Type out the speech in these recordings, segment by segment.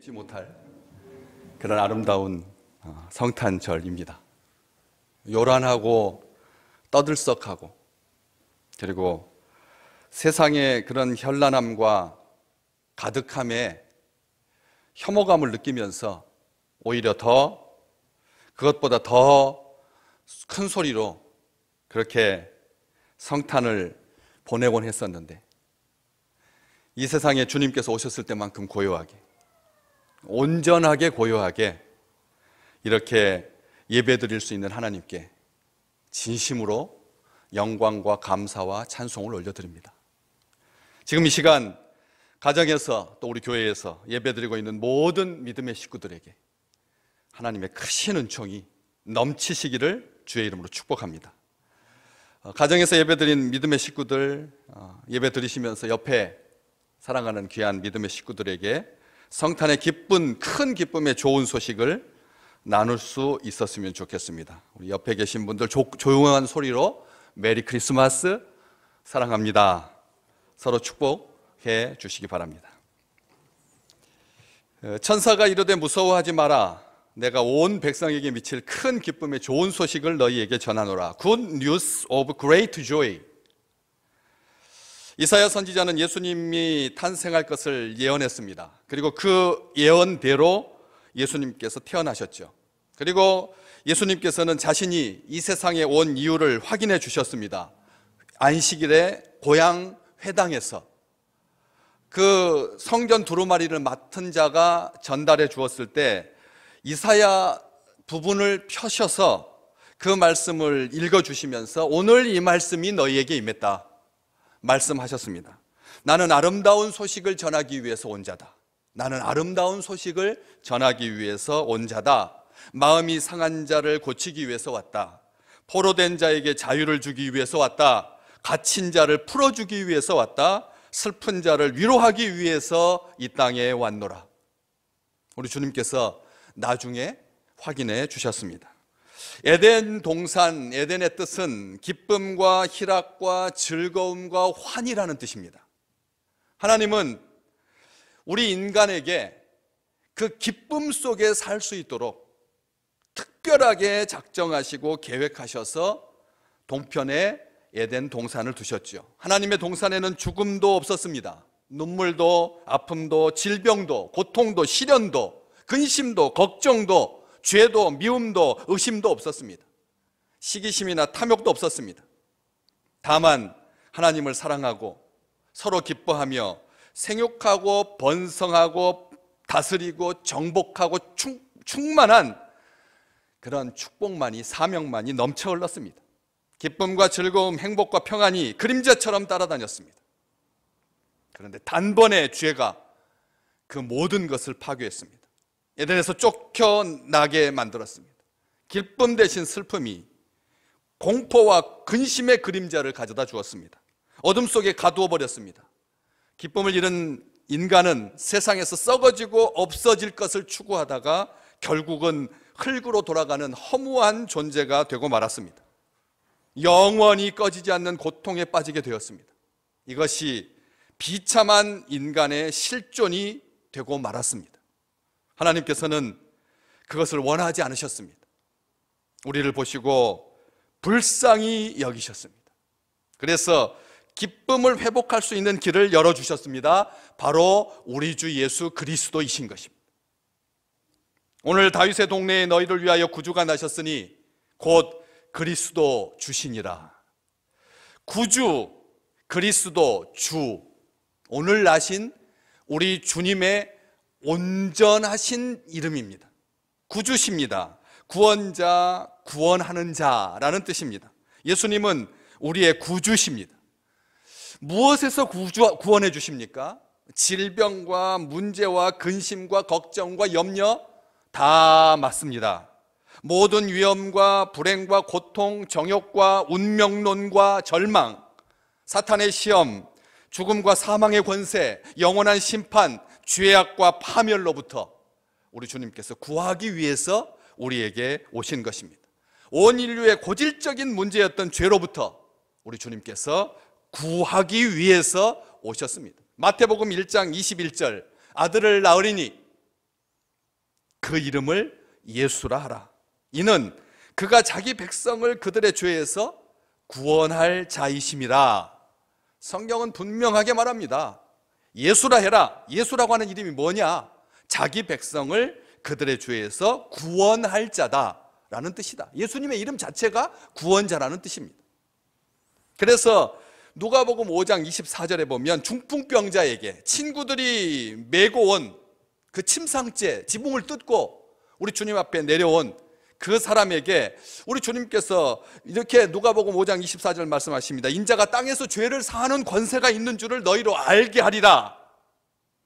잊지 못할 그런 아름다운 성탄절입니다. 요란하고 떠들썩하고 그리고 세상의 그런 현란함과 가득함에 혐오감을 느끼면서 오히려 그것보다 더 큰 소리로 그렇게 성탄을 보내곤 했었는데, 이 세상에 주님께서 오셨을 때만큼 고요하게, 온전하게 고요하게 이렇게 예배드릴 수 있는 하나님께 진심으로 영광과 감사와 찬송을 올려드립니다. 지금 이 시간 가정에서 또 우리 교회에서 예배드리고 있는 모든 믿음의 식구들에게 하나님의 크신 은총이 넘치시기를 주의 이름으로 축복합니다. 가정에서 예배드린 믿음의 식구들, 예배드리시면서 옆에 사랑하는 귀한 믿음의 식구들에게 성탄의 기쁜, 큰 기쁨의 좋은 소식을 나눌 수 있었으면 좋겠습니다. 우리 옆에 계신 분들 조용한 소리로 메리 크리스마스, 사랑합니다, 서로 축복해 주시기 바랍니다. 천사가 이르되 무서워하지 마라, 내가 온 백성에게 미칠 큰 기쁨의 좋은 소식을 너희에게 전하노라. Good news of great joy. 이사야 선지자는 예수님이 탄생할 것을 예언했습니다. 그리고 그 예언대로 예수님께서 태어나셨죠. 그리고 예수님께서는 자신이 이 세상에 온 이유를 확인해 주셨습니다. 안식일에 고향 회당에서 그 성전 두루마리를 맡은 자가 전달해 주었을 때 이사야 부분을 펴셔서 그 말씀을 읽어주시면서 오늘 이 말씀이 너희에게 임했다 말씀하셨습니다. 나는 아름다운 소식을 전하기 위해서 온 자다. 나는 아름다운 소식을 전하기 위해서 온 자다. 마음이 상한 자를 고치기 위해서 왔다. 포로된 자에게 자유를 주기 위해서 왔다. 갇힌 자를 풀어주기 위해서 왔다. 슬픈 자를 위로하기 위해서 이 땅에 왔노라. 우리 주님께서 나중에 확인해 주셨습니다. 에덴 동산, 에덴의 뜻은 기쁨과 희락과 즐거움과 환희라는 뜻입니다. 하나님은 우리 인간에게 그 기쁨 속에 살 수 있도록 특별하게 작정하시고 계획하셔서 동편에 에덴 동산을 두셨죠. 하나님의 동산에는 죽음도 없었습니다. 눈물도, 아픔도, 질병도, 고통도, 시련도, 근심도, 걱정도, 죄도, 미움도, 의심도 없었습니다. 시기심이나 탐욕도 없었습니다. 다만 하나님을 사랑하고 서로 기뻐하며 생육하고 번성하고 다스리고 정복하고 충만한 그런 축복만이, 사명만이 넘쳐 흘렀습니다. 기쁨과 즐거움, 행복과 평안이 그림자처럼 따라다녔습니다. 그런데 단번에 죄가 그 모든 것을 파괴했습니다. 에덴에서 쫓겨나게 만들었습니다. 기쁨 대신 슬픔이 공포와 근심의 그림자를 가져다 주었습니다. 어둠 속에 가두어 버렸습니다. 기쁨을 잃은 인간은 세상에서 썩어지고 없어질 것을 추구하다가 결국은 흙으로 돌아가는 허무한 존재가 되고 말았습니다. 영원히 꺼지지 않는 고통에 빠지게 되었습니다. 이것이 비참한 인간의 실존이 되고 말았습니다. 하나님께서는 그것을 원하지 않으셨습니다. 우리를 보시고 불쌍히 여기셨습니다. 그래서 기쁨을 회복할 수 있는 길을 열어주셨습니다. 바로 우리 주 예수 그리스도이신 것입니다. 오늘 다윗의 동네에 너희를 위하여 구주가 나셨으니 곧 그리스도 주시니라. 구주, 그리스도, 주, 오늘 나신 우리 주님의 온전하신 이름입니다. 구주십니다. 구원자, 구원하는 자라는 뜻입니다. 예수님은 우리의 구주십니다. 무엇에서 구원해 주십니까? 질병과 문제와 근심과 걱정과 염려 다 맞습니다. 모든 위험과 불행과 고통, 정욕과 운명론과 절망, 사탄의 시험, 죽음과 사망의 권세, 영원한 심판, 죄악과 파멸로부터 우리 주님께서 구하기 위해서 우리에게 오신 것입니다. 온 인류의 고질적인 문제였던 죄로부터 우리 주님께서 구하기 위해서 오셨습니다. 마태복음 1장 21절, 아들을 낳으리니 그 이름을 예수라 하라. 이는 그가 자기 백성을 그들의 죄에서 구원할 자이심이라. 성경은 분명하게 말합니다. 예수라 해라. 예수라고 하는 이름이 뭐냐? 자기 백성을 그들의 죄에서 구원할 자다라는 뜻이다. 예수님의 이름 자체가 구원자라는 뜻입니다. 그래서 누가복음 5장 24절에 보면 중풍병자에게 친구들이 메고 온 그 침상째 지붕을 뜯고 우리 주님 앞에 내려온 그 사람에게 우리 주님께서 이렇게 누가복음 5장 24절 말씀하십니다. 인자가 땅에서 죄를 사하는 권세가 있는 줄을 너희로 알게 하리라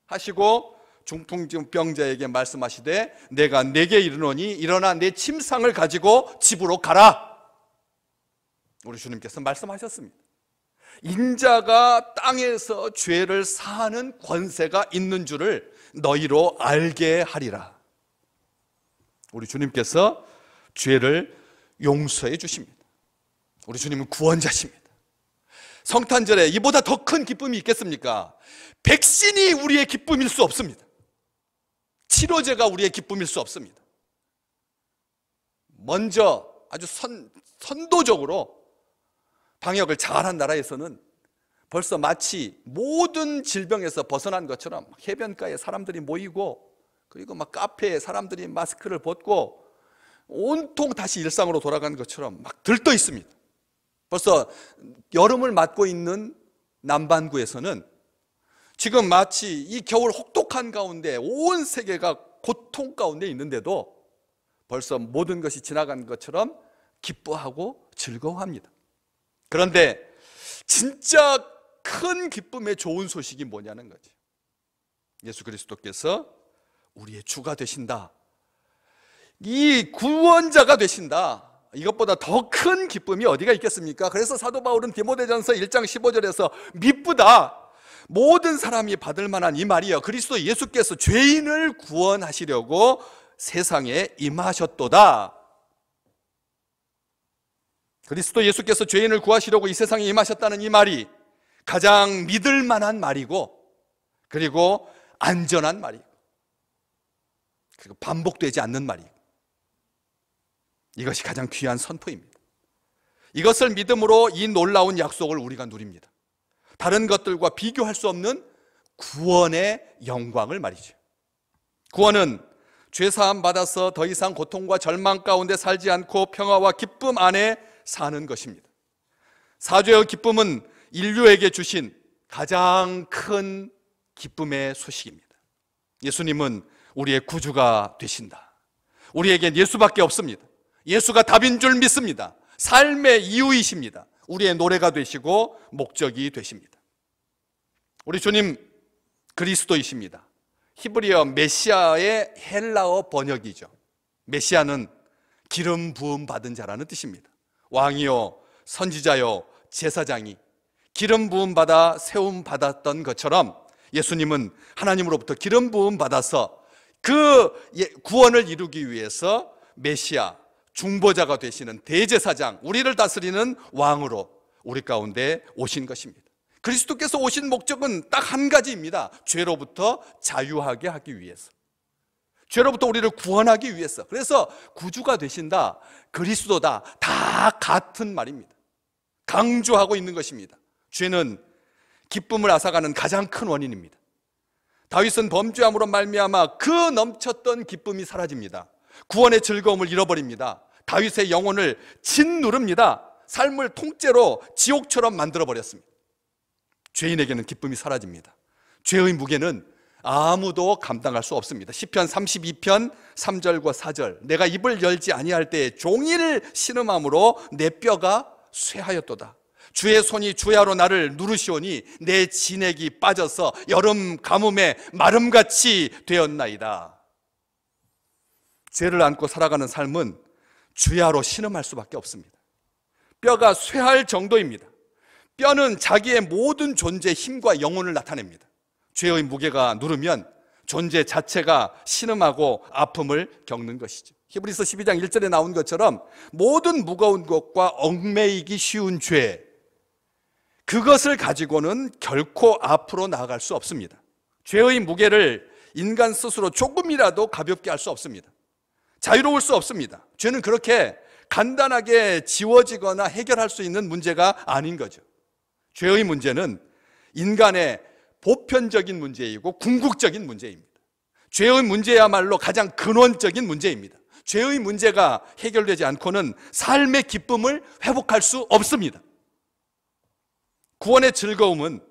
하시고 중풍병자에게 말씀하시되 내가 네게 이르노니 일어나 내 침상을 가지고 집으로 가라. 우리 주님께서 말씀하셨습니다. 인자가 땅에서 죄를 사하는 권세가 있는 줄을 너희로 알게 하리라. 우리 주님께서 죄를 용서해 주십니다. 우리 주님은 구원자십니다. 성탄절에 이보다 더 큰 기쁨이 있겠습니까? 백신이 우리의 기쁨일 수 없습니다. 치료제가 우리의 기쁨일 수 없습니다. 먼저 아주 선도적으로 방역을 잘한 나라에서는 벌써 마치 모든 질병에서 벗어난 것처럼 해변가에 사람들이 모이고 그리고 막 카페에 사람들이 마스크를 벗고 온통 다시 일상으로 돌아가는 것처럼 막 들떠 있습니다. 벌써 여름을 맞고 있는 남반구에서는 지금 마치 이 겨울 혹독한 가운데 온 세계가 고통 가운데 있는데도 벌써 모든 것이 지나간 것처럼 기뻐하고 즐거워합니다. 그런데 진짜 큰 기쁨의 좋은 소식이 뭐냐는 거지. 예수 그리스도께서 우리의 주가 되신다. 이 구원자가 되신다. 이것보다 더 큰 기쁨이 어디가 있겠습니까? 그래서 사도 바울은 디모데전서 1장 15절에서 미쁘다. 모든 사람이 받을 만한 이 말이여. 그리스도 예수께서 죄인을 구원하시려고 세상에 임하셨도다. 그리스도 예수께서 죄인을 구하시려고 이 세상에 임하셨다는 이 말이 가장 믿을 만한 말이고 그리고 안전한 말이고 그리고 반복되지 않는 말이고 이것이 가장 귀한 선포입니다. 이것을 믿음으로 이 놀라운 약속을 우리가 누립니다. 다른 것들과 비교할 수 없는 구원의 영광을 말이죠. 구원은 죄사함 받아서 더 이상 고통과 절망 가운데 살지 않고 평화와 기쁨 안에 사는 것입니다. 사죄의 기쁨은 인류에게 주신 가장 큰 기쁨의 소식입니다. 예수님은 우리의 구주가 되신다. 우리에겐 예수밖에 없습니다. 예수가 답인 줄 믿습니다. 삶의 이유이십니다. 우리의 노래가 되시고 목적이 되십니다. 우리 주님 그리스도이십니다. 히브리어 메시아의 헬라어 번역이죠. 메시아는 기름 부음 받은 자라는 뜻입니다. 왕이요 선지자요 제사장이 기름 부음 받아 세움 받았던 것처럼 예수님은 하나님으로부터 기름 부음 받아서 그 구원을 이루기 위해서 메시아 중보자가 되시는 대제사장, 우리를 다스리는 왕으로 우리 가운데 오신 것입니다. 그리스도께서 오신 목적은 딱 한 가지입니다. 죄로부터 자유하게 하기 위해서, 죄로부터 우리를 구원하기 위해서. 그래서 구주가 되신다, 그리스도다, 다 같은 말입니다. 강조하고 있는 것입니다. 죄는 기쁨을 앗아가는 가장 큰 원인입니다. 다윗은 범죄함으로 말미암아 그 넘쳤던 기쁨이 사라집니다. 구원의 즐거움을 잃어버립니다. 다윗의 영혼을 짓누릅니다. 삶을 통째로 지옥처럼 만들어버렸습니다. 죄인에게는 기쁨이 사라집니다. 죄의 무게는 아무도 감당할 수 없습니다. 시편 32편 3절과 4절, 내가 입을 열지 아니할 때에 종일 신음함으로 내 뼈가 쇠하였도다. 주의 손이 주야로 나를 누르시오니 내 진액이 빠져서 여름 가뭄에 마름같이 되었나이다. 죄를 안고 살아가는 삶은 주야로 신음할 수밖에 없습니다. 뼈가 쇠할 정도입니다. 뼈는 자기의 모든 존재의 힘과 영혼을 나타냅니다. 죄의 무게가 누르면 존재 자체가 신음하고 아픔을 겪는 것이죠. 히브리서 12장 1절에 나온 것처럼 모든 무거운 것과 얽매이기 쉬운 죄, 그것을 가지고는 결코 앞으로 나아갈 수 없습니다. 죄의 무게를 인간 스스로 조금이라도 가볍게 할 수 없습니다. 자유로울 수 없습니다. 죄는 그렇게 간단하게 지워지거나 해결할 수 있는 문제가 아닌 거죠. 죄의 문제는 인간의 보편적인 문제이고 궁극적인 문제입니다. 죄의 문제야말로 가장 근원적인 문제입니다. 죄의 문제가 해결되지 않고는 삶의 기쁨을 회복할 수 없습니다. 구원의 즐거움은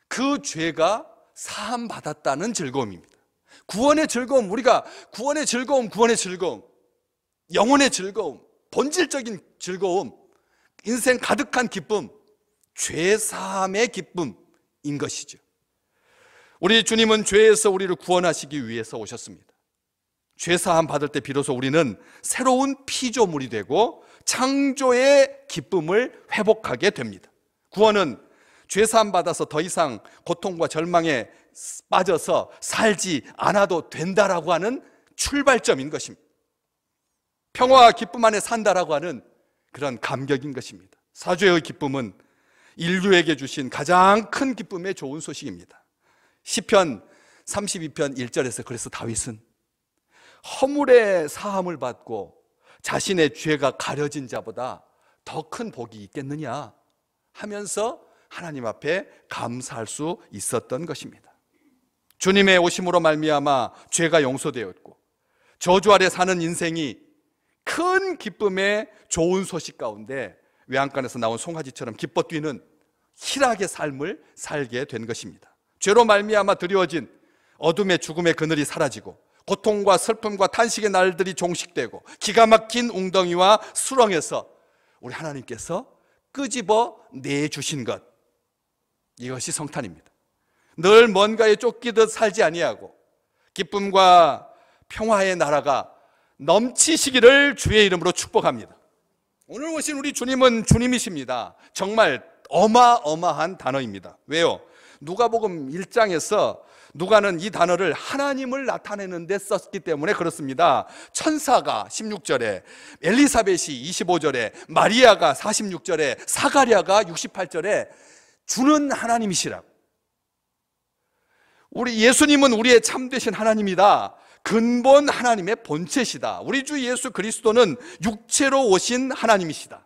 그 죄가 사함받았다는 즐거움입니다. 구원의 즐거움, 우리가 구원의 즐거움, 영혼의 즐거움, 본질적인 즐거움, 인생 가득한 기쁨, 죄사함의 기쁨인 것이죠. 우리 주님은 죄에서 우리를 구원하시기 위해서 오셨습니다. 죄사함 받을 때 비로소 우리는 새로운 피조물이 되고 창조의 기쁨을 회복하게 됩니다. 구원은 죄사함 받아서 더 이상 고통과 절망에 빠져서 살지 않아도 된다라고 하는 출발점인 것입니다. 평화와 기쁨 안에 산다라고 하는 그런 감격인 것입니다. 사죄의 기쁨은 인류에게 주신 가장 큰 기쁨의 좋은 소식입니다. 시편 32편 1절에서 그래서 다윗은 허물의 사함을 받고 자신의 죄가 가려진 자보다 더 큰 복이 있겠느냐 하면서 하나님 앞에 감사할 수 있었던 것입니다. 주님의 오심으로 말미암아 죄가 용서되었고 저주 아래 사는 인생이 큰 기쁨의 좋은 소식 가운데 외양간에서 나온 송아지처럼 기뻐 뛰는 희락의 삶을 살게 된 것입니다. 죄로 말미암아 드리워진 어둠의 죽음의 그늘이 사라지고 고통과 슬픔과 탄식의 날들이 종식되고 기가 막힌 웅덩이와 수렁에서 우리 하나님께서 끄집어 내주신 것, 이것이 성탄입니다. 늘 뭔가에 쫓기듯 살지 아니하고 기쁨과 평화의 나라가 넘치시기를 주의 이름으로 축복합니다. 오늘 오신 우리 주님은 주님이십니다. 정말 어마어마한 단어입니다. 왜요? 누가복음 1장에서 누가는 이 단어를 하나님을 나타내는 데 썼기 때문에 그렇습니다. 천사가 16절에, 엘리사벳이 25절에, 마리아가 46절에, 사가랴가 68절에 주는 하나님이시라고. 우리 예수님은 우리의 참되신 하나님이다. 근본 하나님의 본체시다. 우리 주 예수 그리스도는 육체로 오신 하나님이시다.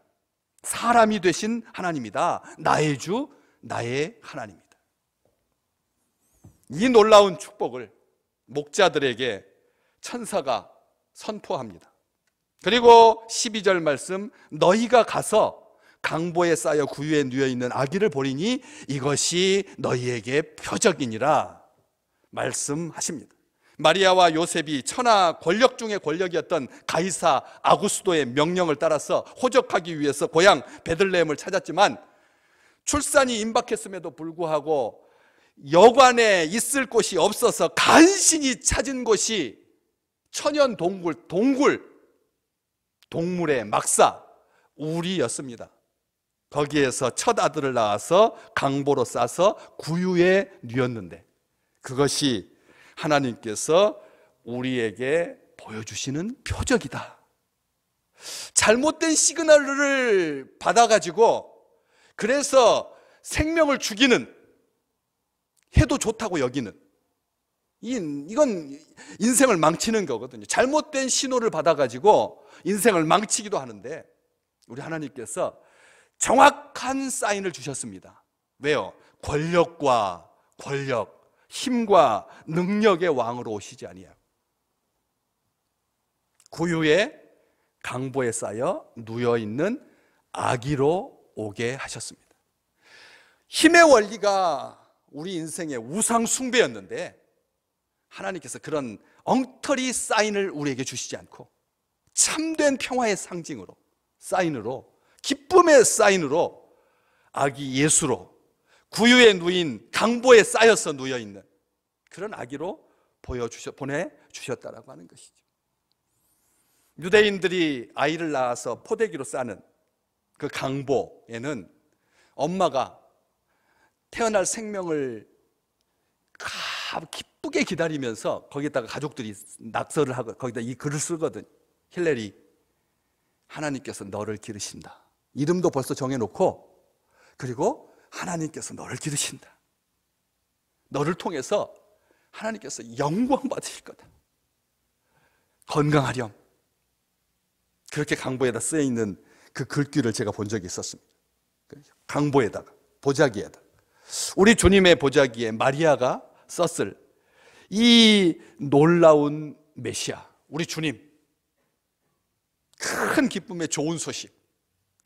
사람이 되신 하나님이다. 나의 주, 나의 하나님이다. 이 놀라운 축복을 목자들에게 천사가 선포합니다. 그리고 12절 말씀, 너희가 가서 강보에 쌓여 구유에 누워있는 아기를 보리니 이것이 너희에게 표적이니라 말씀하십니다. 마리아와 요셉이 천하 권력 중의 권력이었던 가이사 아구스도의 명령을 따라서 호적하기 위해서 고향 베들레헴을 찾았지만 출산이 임박했음에도 불구하고 여관에 있을 곳이 없어서 간신히 찾은 곳이 천연 동물의 막사 우리였습니다. 거기에서 첫 아들을 낳아서 강보로 싸서 구유에 뉘었는데 그것이 하나님께서 우리에게 보여주시는 표적이다. 잘못된 시그널을 받아가지고 그래서 생명을 죽이는, 해도 좋다고 여기는, 이건 인생을 망치는 거거든요. 잘못된 신호를 받아가지고 인생을 망치기도 하는데 우리 하나님께서 정확한 사인을 주셨습니다. 왜요? 권력, 힘과 능력의 왕으로 오시지 아니하고 구유에 강보에 쌓여 누워있는 아기로 오게 하셨습니다. 힘의 원리가 우리 인생의 우상 숭배였는데 하나님께서 그런 엉터리 사인을 우리에게 주시지 않고 참된 평화의 상징으로, 사인으로, 기쁨의 사인으로 아기 예수로 구유에 누인 강보에 쌓여서 누워있는 그런 아기로 보내주셨다라고 하는 것이죠. 유대인들이 아이를 낳아서 포대기로 싸는 그 강보에는 엄마가 태어날 생명을 기쁘게 기다리면서 거기다가 가족들이 낙서를 하고 거기다 이 글을 쓰거든. 힐레리, 하나님께서 너를 기르신다. 이름도 벌써 정해놓고, 그리고 하나님께서 너를 기르신다. 너를 통해서 하나님께서 영광 받으실 거다. 건강하렴. 그렇게 강보에다 쓰여 있는 그 글귀를 제가 본 적이 있었습니다. 강보에다가, 보자기에다가, 우리 주님의 보자기에 마리아가 썼을 이 놀라운 메시아, 우리 주님, 큰 기쁨의 좋은 소식,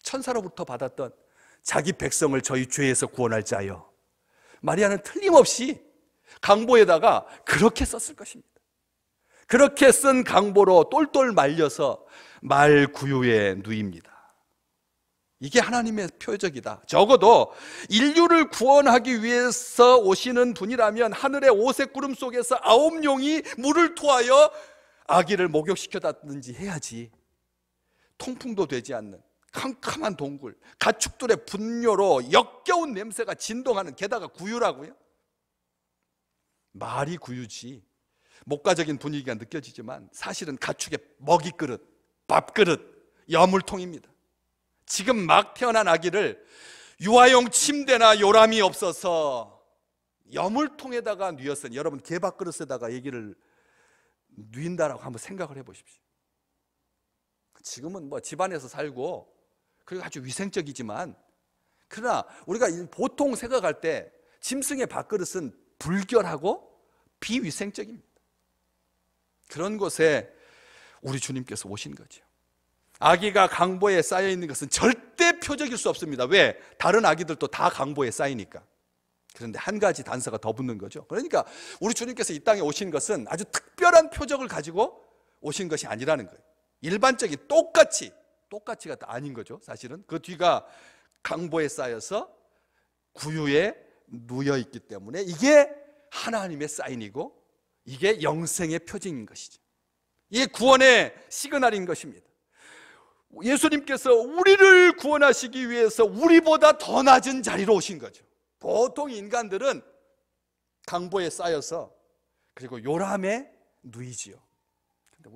천사로부터 받았던 자기 백성을 저희 죄에서 구원할 자여, 마리아는 틀림없이 강보에다가 그렇게 썼을 것입니다. 그렇게 쓴 강보로 똘똘 말려서 말 구유에 누입니다. 이게 하나님의 표적이다. 적어도 인류를 구원하기 위해서 오시는 분이라면 하늘의 오색 구름 속에서 9용이 물을 토하여 아기를 목욕시켜놨든지 해야지. 통풍도 되지 않는 캄캄한 동굴, 가축들의 분뇨로 역겨운 냄새가 진동하는, 게다가 구유라고요? 말이 구유지. 목가적인 분위기가 느껴지지만 사실은 가축의 먹이그릇, 밥그릇, 여물통입니다. 지금 막 태어난 아기를 유아용 침대나 요람이 없어서 여물통에다가 뉘었으니, 여러분 개밥그릇에다가 아기를 뉘인다라고 한번 생각을 해보십시오. 지금은 뭐 집안에서 살고 그리고 아주 위생적이지만, 그러나 우리가 보통 생각할 때 짐승의 밥그릇은 불결하고 비위생적입니다. 그런 곳에 우리 주님께서 오신 거죠. 아기가 강보에 쌓여 있는 것은 절대 표적일 수 없습니다. 왜? 다른 아기들도 다 강보에 쌓이니까. 그런데 한 가지 단서가 더 붙는 거죠. 그러니까 우리 주님께서 이 땅에 오신 것은 아주 특별한 표적을 가지고 오신 것이 아니라는 거예요. 일반적인 똑같이가 아닌 거죠. 사실은 그 뒤가 강보에 쌓여서 구유에 누여 있기 때문에 이게 하나님의 사인이고 이게 영생의 표징인 것이죠. 이게 구원의 시그널인 것입니다. 예수님께서 우리를 구원하시기 위해서 우리보다 더 낮은 자리로 오신 거죠. 보통 인간들은 강보에 쌓여서 그리고 요람에 누이지요.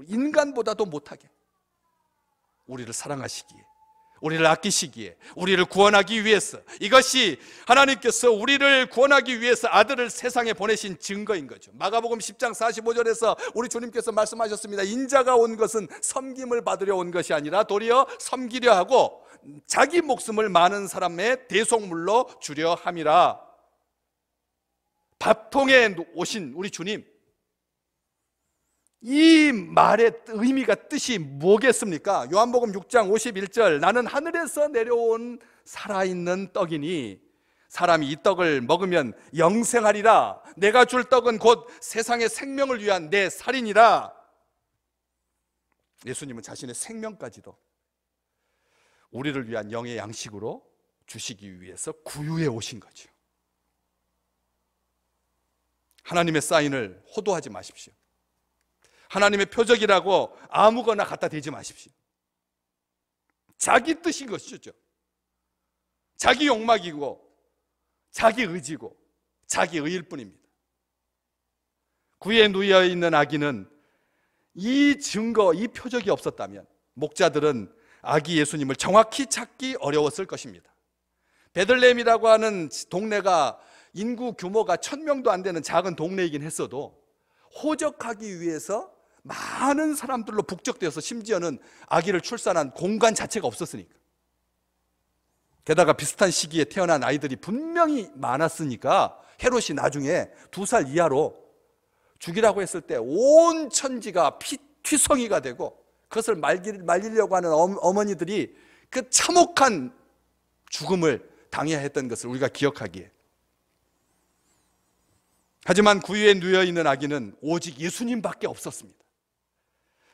인간보다도 못하게 우리를 사랑하시기에, 우리를 아끼시기에, 우리를 구원하기 위해서, 이것이 하나님께서 우리를 구원하기 위해서 아들을 세상에 보내신 증거인 거죠. 마가복음 10장 45절에서 우리 주님께서 말씀하셨습니다. 인자가 온 것은 섬김을 받으려 온 것이 아니라 도리어 섬기려 하고 자기 목숨을 많은 사람의 대속물로 주려 함이라. 밥통에 오신 우리 주님, 이 말의 의미가, 뜻이 뭐겠습니까? 요한복음 6장 51절, 나는 하늘에서 내려온 살아있는 떡이니 사람이 이 떡을 먹으면 영생하리라. 내가 줄 떡은 곧 세상의 생명을 위한 내 살이니라. 예수님은 자신의 생명까지도 우리를 위한 영의 양식으로 주시기 위해서 구유에 오신 거죠. 하나님의 사인을 호도하지 마십시오. 하나님의 표적이라고 아무거나 갖다 대지 마십시오. 자기 뜻인 것이죠. 자기 욕망이고 자기 의지고 자기 의일 뿐입니다. 구유에 누워 있는 아기는 이 증거, 이 표적이 없었다면 목자들은 아기 예수님을 정확히 찾기 어려웠을 것입니다. 베들레헴이라고 하는 동네가 인구 규모가 1000명도 안 되는 작은 동네이긴 했어도 호적하기 위해서 많은 사람들로 북적되어서 심지어는 아기를 출산한 공간 자체가 없었으니까, 게다가 비슷한 시기에 태어난 아이들이 분명히 많았으니까 헤롯이 나중에 2살 이하로 죽이라고 했을 때 온 천지가 피투성이가 되고 그것을 말리려고 하는 어머니들이 그 참혹한 죽음을 당해야 했던 것을 우리가 기억하기에, 하지만 구유에 누워있는 아기는 오직 예수님밖에 없었습니다.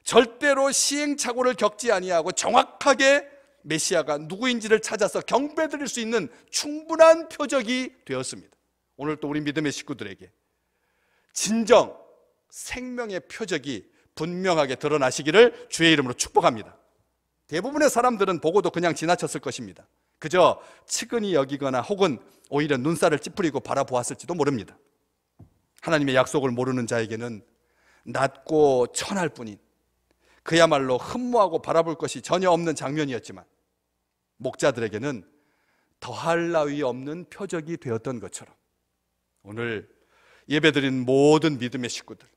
절대로 시행착오를 겪지 아니하고 정확하게 메시아가 누구인지를 찾아서 경배드릴 수 있는 충분한 표적이 되었습니다. 오늘 또 우리 믿음의 식구들에게 진정 생명의 표적이 분명하게 드러나시기를 주의 이름으로 축복합니다. 대부분의 사람들은 보고도 그냥 지나쳤을 것입니다. 그저 측은히 여기거나 혹은 오히려 눈살을 찌푸리고 바라보았을지도 모릅니다. 하나님의 약속을 모르는 자에게는 낮고 천할 뿐인, 그야말로 흠모하고 바라볼 것이 전혀 없는 장면이었지만 목자들에게는 더할 나위 없는 표적이 되었던 것처럼 오늘 예배드린 모든 믿음의 식구들,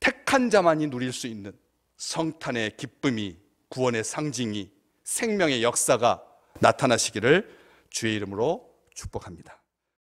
택한 자만이 누릴 수 있는 성탄의 기쁨이, 구원의 상징이, 생명의 역사가 나타나시기를 주의 이름으로 축복합니다.